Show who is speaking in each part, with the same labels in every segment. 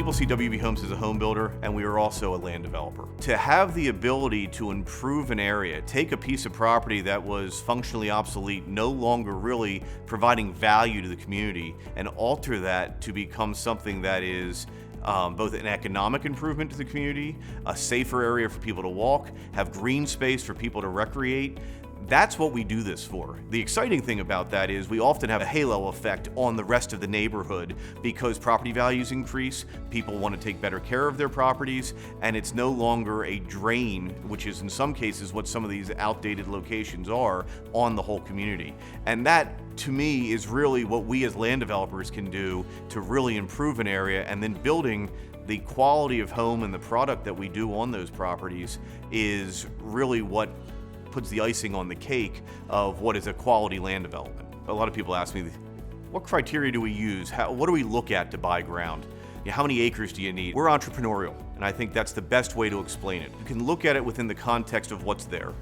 Speaker 1: People see WB Homes as a home builder, and we are also a land developer. To have the ability to improve an area, take a piece of property that was functionally obsolete, no longer really providing value to the community, and alter that to become something that is both an economic improvement to the community, a safer area for people to walk, have green space for people to recreate. That's what we do this for. The exciting thing about that is we often have a halo effect on the rest of the neighborhood because property values increase, people want to take better care of their properties, and it's no longer a drain, which is in some cases what some of these outdated locations are, on the whole community. And that, to me, is really what we as land developers can do to really improve an area, and then building the quality of home and the product that we do on those properties is really what puts the icing on the cake of what is a quality land development. A lot of people ask me, what criteria do we use? What do we look at to buy ground? How many acres do you need? We're entrepreneurial, and I think that's the best way to explain it. You can look at it within the context of what's there.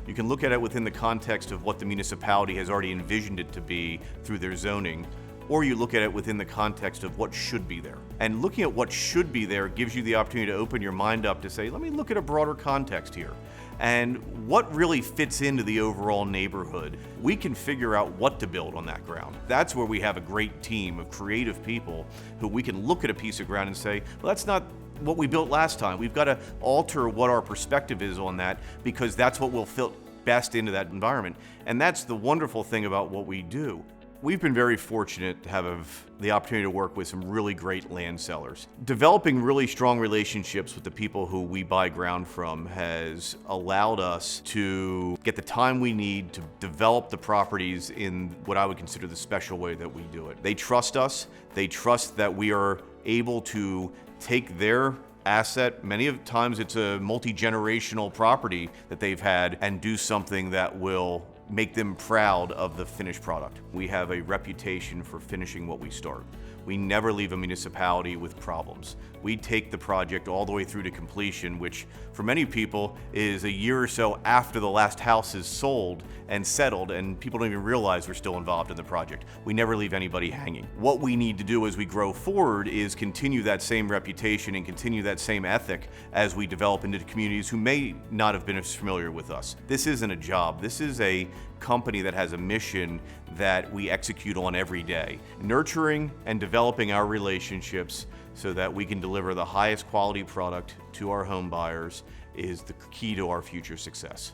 Speaker 1: You can look at it within the context of what the municipality has already envisioned it to be through their zoning, or you look at it within the context of what should be there. And looking at what should be there gives you the opportunity to open your mind up to say, let me look at a broader context here. And what really fits into the overall neighborhood. We can figure out what to build on that ground. That's where we have a great team of creative people who we can look at a piece of ground and say, well, that's not what we built last time. We've got to alter what our perspective is on that because that's what will fit best into that environment. And that's the wonderful thing about what we do. We've been very fortunate to have the opportunity to work with some really great land sellers. Developing really strong relationships with the people who we buy ground from has allowed us to get the time we need to develop the properties in what I would consider the special way that we do it. They trust us. They trust that we are able to take their asset, many of the times it's a multi-generational property that they've had, and do something that will make them proud of the finished product. We have a reputation for finishing what we start. We never leave a municipality with problems. We take the project all the way through to completion, which for many people is a year or so after the last house is sold and settled, and people don't even realize we're still involved in the project. We never leave anybody hanging. What we need to do as we grow forward is continue that same reputation and continue that same ethic as we develop into communities who may not have been as familiar with us. This isn't a job. This is a company that has a mission that we execute on every day. Nurturing and developing our relationships so that we can deliver the highest quality product to our home buyers is the key to our future success.